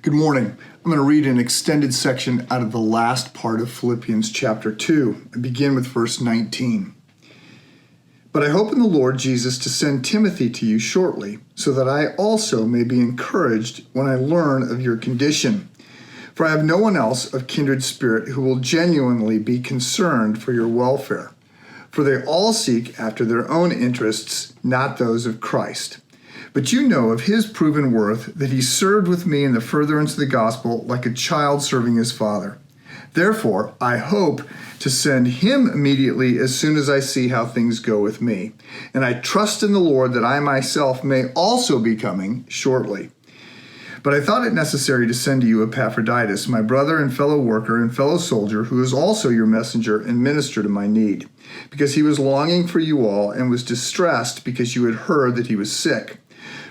Good morning. I'm going to read an extended section out of the last part of Philippians chapter 2. I begin with verse 19. But I hope in the Lord Jesus to send Timothy to you shortly, so that I also may be encouraged when I learn of your condition. For I have no one else of kindred spirit who will genuinely be concerned for your welfare. For they all seek after their own interests, not those of Christ. But you know of his proven worth, that he served with me in the furtherance of the gospel like a child serving his father. Therefore, I hope to send him immediately as soon as I see how things go with me. And I trust in the Lord that I myself may also be coming shortly. But I thought it necessary to send to you Epaphroditus, my brother and fellow worker and fellow soldier, who is also your messenger and minister to my need, because he was longing for you all and was distressed because you had heard that he was sick.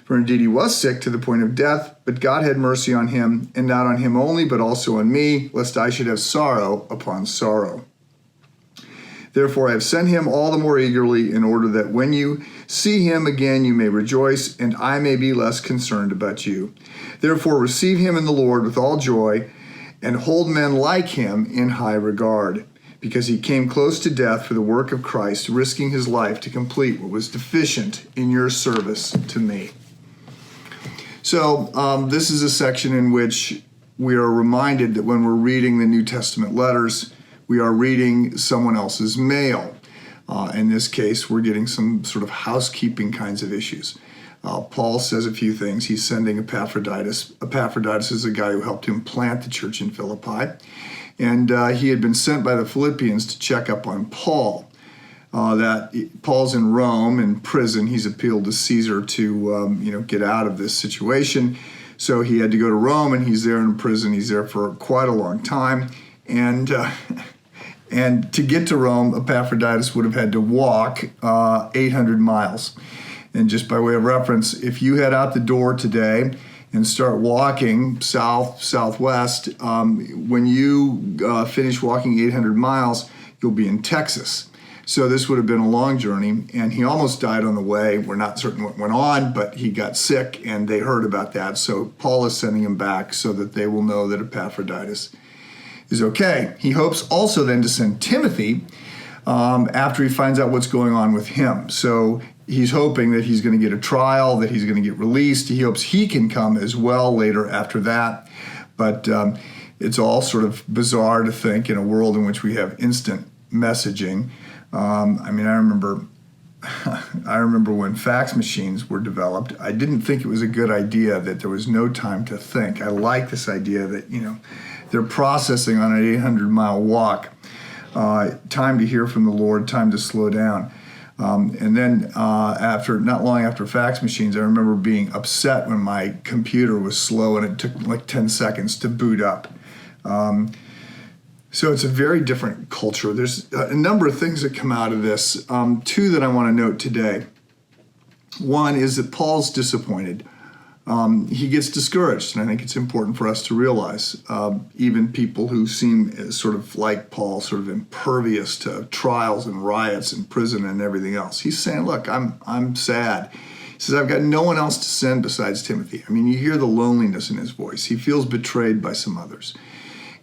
For indeed he was sick to the point of death, but God had mercy on him, and not on him only, but also on me, lest I should have sorrow upon sorrow. Therefore I have sent him all the more eagerly, in order that when you see him again you may rejoice, and I may be less concerned about you. Therefore receive him in the Lord with all joy, and hold men like him in high regard, because he came close to death for the work of Christ, risking his life to complete what was deficient in your service to me. So this is a section in which we are reminded that when we're reading the New Testament letters, we are reading someone else's mail. In this case, we're getting some sort of housekeeping kinds of issues. Paul says a few things. He's sending Epaphroditus. Epaphroditus is a guy who helped him plant the church in Philippi. And he had been sent by the Philippians to check up on Paul. That Paul's in Rome in prison. He's appealed to Caesar to get out of this situation. So he had to go to Rome, and he's there in prison. He's there for quite a long time. And to get to Rome, Epaphroditus would have had to walk 800 miles. And just by way of reference, if you head out the door today and start walking southwest, when you finish walking 800 miles, you'll be in Texas. So this would have been a long journey, and he almost died on the way. We're not certain what went on, but he got sick, and they heard about that. So Paul is sending him back so that they will know that Epaphroditus is okay. He hopes also then to send Timothy after he finds out what's going on with him. So he's hoping that he's going to get a trial, that he's going to get released. He hopes he can come as well later after that. But it's all sort of bizarre to think in a world in which we have instant messaging. I remember when fax machines were developed, I didn't think it was a good idea that there was no time to think. I like this idea that, they're processing on an 800-mile walk, time to hear from the Lord, time to slow down. And then not long after fax machines, I remember being upset when my computer was slow and it took like 10 seconds to boot up. So it's a very different culture. There's a number of things that come out of this. Two that I want to note today. One is that Paul's disappointed. He gets discouraged, and I think it's important for us to realize, even people who seem sort of like Paul, sort of impervious to trials and riots and prison and everything else. He's saying, look, I'm sad. He says, I've got no one else to send besides Timothy. I mean, you hear the loneliness in his voice. He feels betrayed by some others.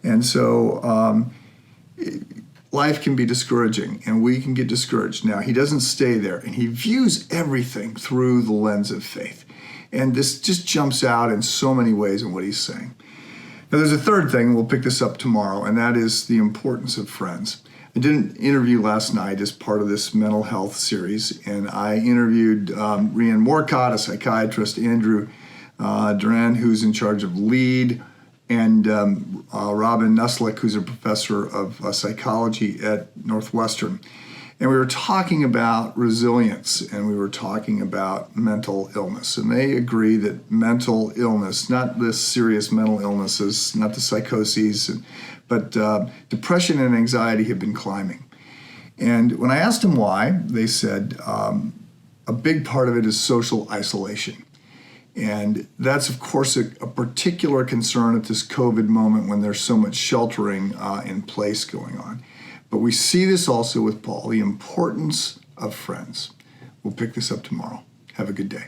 And so life can be discouraging, and we can get discouraged. Now, he doesn't stay there, and he views everything through the lens of faith. And this just jumps out in so many ways in what he's saying. Now, there's a third thing, we'll pick this up tomorrow, and that is the importance of friends. I did an interview last night as part of this mental health series, and I interviewed Rhian Morcott, a psychiatrist, Andrew Duran, who's in charge of LEAD, and Robin Nusslick, who's a professor of psychology at Northwestern. And we were talking about resilience, and we were talking about mental illness. And they agree that mental illness, not this serious mental illnesses, not the psychoses, but depression and anxiety have been climbing. And when I asked them why, they said a big part of it is social isolation. And that's, of course, a particular concern at this COVID moment when there's so much sheltering in place going on. But we see this also with Paul, the importance of friends. We'll pick this up tomorrow. Have a good day.